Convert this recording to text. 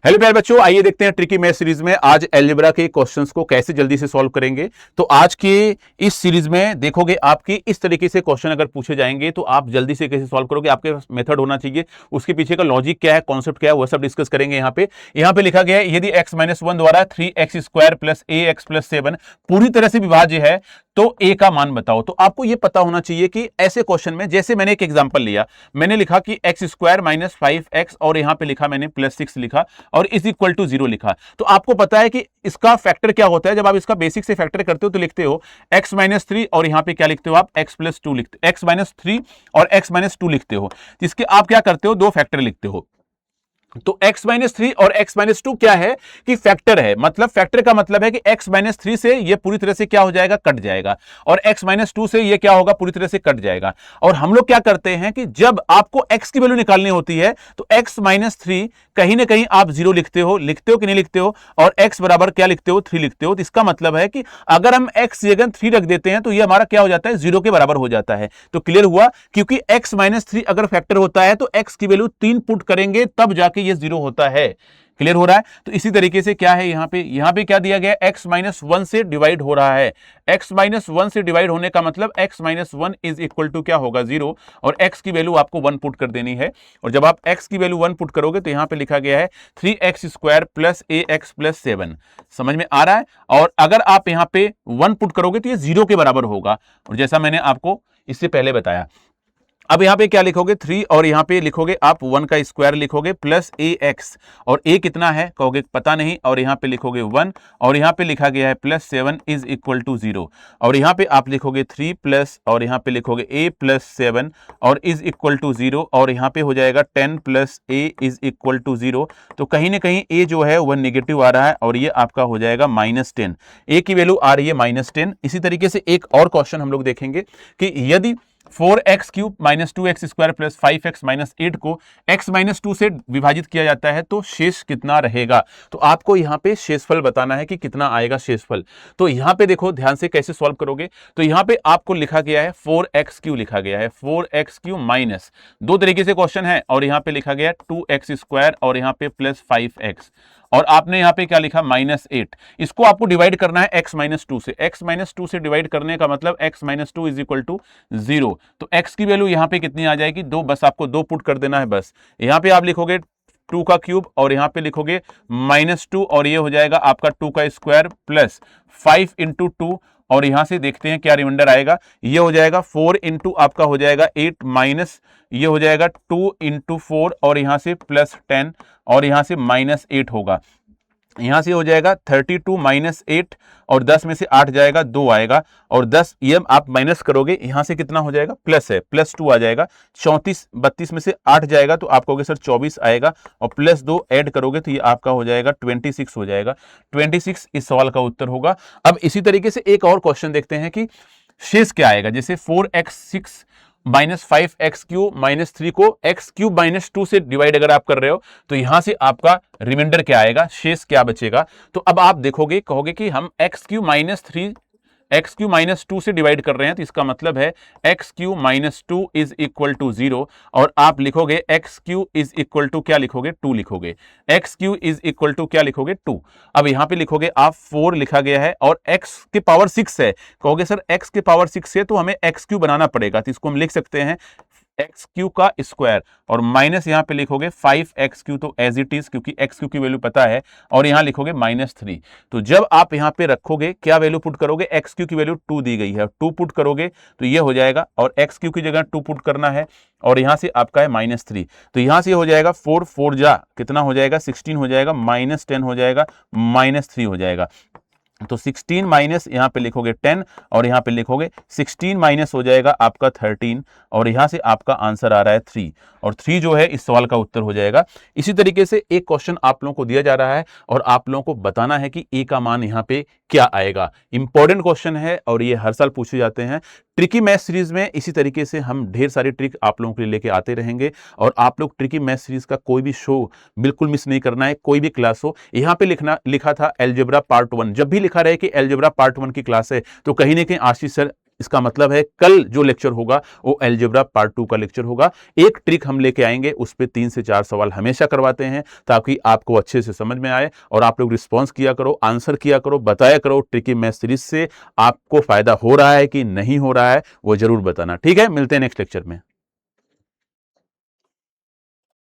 Hello प्यारे बच्चों, आइए देखते हैं ट्रिकी मैथ सीरीज में आज अलजेब्रा के क्वेश्चंस को कैसे जल्दी से सॉल्व करेंगे। तो आज के इस सीरीज में देखोगे आपकी इस तरीके से क्वेश्चन अगर पूछे जाएंगे तो आप जल्दी से कैसे सॉल्व करोगे, आपके मेथड होना चाहिए, उसके पीछे का लॉजिक क्या है, कॉन्सेप्ट क्या है, वह सब डिस्कस करेंगे। यहाँ पे लिखा गया है यदि x-1 द्वारा 3x² प्लस ax प्लस 7 पूरी तरह से विभाज्य है तो a का मान बताओ। तो आपको यह पता होना चाहिए कि ऐसे क्वेश्चन में, जैसे मैंने एक एग्जांपल लिया, मैंने लिखा कि x² माइनस 5x और यहां पे लिखा मैंने प्लस 6 लिखा और इज इक्वल टू 0 लिखा। तो आपको पता है कि इसका फैक्टर क्या होता है। जब आप इसका बेसिक से फैक्टर करते हो तो लिखते हो x-3 और यहां पे क्या लिखते हो आप x+2 लिखते, x-3 और x-2 लिखते हो। इसके आप क्या करते हो, दो फैक्टर लिखते हो। तो x-3 और x-2 क्या है कि फैक्टर है, मतलब फैक्टर का मतलब है कि x-3 से ये पूरी तरह से क्या हो जाएगा, कट जाएगा, और x-2 से ये क्या होगा, पूरी तरह से कट जाएगा। और हम लोग क्या करते हैं कि जब आपको x की वैल्यू निकालनी होती है तो x-3 कहीं ना कहीं आप 0 लिखते हो कि नहीं लिखते हो, और x बराबर क्या लिखते हो, 3 लिखते हो। तो इसका मतलब है कि अगर हम x जगह 3 रख देते हैं तो ये हमारा क्या हो जाता है, 0 के बराबर हो जाता है। तो क्लियर हुआ, क्योंकि x-3 अगर फैक्टर होता है तो x की वैल्यू 3 पुट करेंगे तब जाके ये 0 होता है। क्लियर हो रहा है। तो इसी तरीके से क्या है, यहां पे क्या दिया गया है, x-1 से डिवाइड हो रहा है। x-1 से डिवाइड होने का मतलब x-1 इज इक्वल टू क्या होगा, 0, और x की वैल्यू आपको 1 पुट कर देनी है। और जब आप x की वैल्यू 1 पुट करोगे तो यहां पे लिखा गया है 3x² प्लस ax प्लस 7। समझ में आ रहा है। और अगर आप यहां पे 1 पुट करोगे तो ये 0 के बराबर होगा, और जैसा मैंने आपको इससे पहले बताया। अब यहां पे क्या लिखोगे, 3, और यहां पे लिखोगे आप 1 का स्क्वायर लिखोगे प्लस ax, और a कितना है कहोगे पता नहीं, और यहां पे लिखोगे 1, और यहां पे लिखा गया है प्लस 7 इज इक्वल टू 0, और यहां पे आप लिखोगे 3 प्लस, और यहां पे लिखोगे a प्लस 7 और इज इक्वल टू 0, और यहां पे हो जाएगा 10 plus a is equal to 0। तो कहीं ना कहीं a जो है वह निगेटिव आ रहा है, और ये आपका हो जाएगा -10। a की वैल्यू आ रही है -10। इसी तरीके से एक और क्वेश्चन हम लोग देखेंगे कि यदि 4x³ minus 2x² plus 5x minus 8 को x-2 से विभाजित किया जाता है तो शेष कितना रहेगा। तो आपको यहाँ पे शेषफल बताना है कि कितना आएगा शेषफल। तो यहाँ पे देखो ध्यान से कैसे सॉल्व करोगे। तो यहाँ पे आपको लिखा गया है 4x³ लिखा गया है, 4x³ माइनस, दो तरीके से क्वेश्चन है, और यहाँ पे लिखा गया 2x² और यहाँ पे प्लस 5x, और आपने यहां पे क्या लिखा, -8। इसको आपको डिवाइड करना है x-2 से। x-2 से डिवाइड करने का मतलब x-2 इज इक्वल टू 0। तो x की वैल्यू यहां पे कितनी आ जाएगी, 2, बस आपको 2 पुट कर देना है बस। यहां पे आप लिखोगे 2 का क्यूब, और यहां पे लिखोगे -2, और ये हो जाएगा आपका 2 का स्क्वायर प्लस 5 इंटू 2, और यहां से देखते हैं क्या रिमाइंडर आएगा। ये हो जाएगा 4 इंटू आपका हो जाएगा 8 माइनस, ये हो जाएगा 2 इंटू 4, और यहां से प्लस 10, और यहां से -8 होगा। यहां से हो जाएगा 32 माइनस 8, और 10 में से 8 जाएगा, 2 आएगा, और 10 ये आप माइनस करोगे, यहां से कितना हो जाएगा, प्लस है, प्लस 2 आ जाएगा। 34, 32 में से 8 जाएगा तो आप कहोगे सर 24 आएगा, और प्लस 2 ऐड करोगे तो ये आपका हो जाएगा 26 हो जाएगा। 26 इस सवाल का उत्तर होगा। अब इसी तरीके से एक और क्वेश्चन देखते हैं कि शेष क्या आएगा। जैसे 4x6 माइनस 5x³ माइनस 3 को x³ माइनस 2 से डिवाइड अगर आप कर रहे हो तो यहां से आपका रिमाइंडर क्या आएगा, शेष क्या बचेगा। तो अब आप देखोगे, कहोगे कि हम x³ माइनस 3 x³ माइनस 2 से डिवाइड कर रहे हैं, तो इसका मतलब है x³ minus 2 is equal to 0, और आप लिखोगे x³ इज इक्वल टू क्या लिखोगे, 2 लिखोगे। x³ इज इक्वल टू क्या लिखोगे, 2। अब यहां पे लिखोगे आप 4 लिखा गया है, और x के पावर 6 है, कहोगे सर x के पावर 6 है तो हमें x³ बनाना पड़ेगा, तो इसको हम लिख सकते हैं x³ का स्क्वायर, और माइनस यहां पे लिखोगे 5x³ तो एज इट इज, क्योंकि x³ की वैल्यू पता है, और यहां लिखोगे -3। तो जब आप यहां पे रखोगे क्या वैल्यू पुट करोगे, x³ की वैल्यू 2 दी गई है, 2 पुट करोगे तो ये हो जाएगा, और x³ की जगह 2 पुट करना है, और यहां से आपका है -3। तो यहां से हो जाएगा 4 4 जा कितना हो जाएगा, 16 हो जाएगा, -10 हो जाएगा, -3 हो जाएगा। तो 16 माइनस यहां पे लिखोगे 10, और यहां पे लिखोगे 16 माइनस हो जाएगा आपका 13, और यहां से आपका आंसर आ रहा है 3, और 3 जो है इस सवाल का उत्तर हो जाएगा। इसी तरीके से एक क्वेश्चन आप लोगों को दिया जा रहा है, और आप लोगों को बताना है कि ए का मान यहां पे क्या आएगा। इंपॉर्टेंट क्वेश्चन है, और ये हर साल पूछे जाते हैं। ट्रिकी मैथ सीरीज में इसी तरीके से हम ढेर सारी ट्रिक आप लोगों के लिए लेके आते रहेंगे, और आप लोग ट्रिकी मैथ सीरीज का कोई भी शो बिल्कुल मिस नहीं करना है, कोई भी क्लास हो। यहाँ पे लिखा था अलजेब्रा पार्ट 1, जब भी लिखा रहे कि अलजेब्रा पार्ट 1 की क्लास है तो कहीं ना कहीं आशीष सर इसका मतलब है कल जो लेक्चर होगा वो अलजेब्रा पार्ट 2 का लेक्चर होगा। एक ट्रिक हम लेके आएंगे, उस पे 3 से 4 सवाल हमेशा करवाते हैं ताकि आपको अच्छे से समझ में आए और आप लोग रिस्पॉन्स किया करो, आंसर किया करो, बताया करो ट्रिकी मैथ सीरीज से आपको फायदा हो रहा है कि नहीं हो रहा है, वो जरूर बताना। ठीक है, मिलते हैं नेक्स्ट लेक्चर में।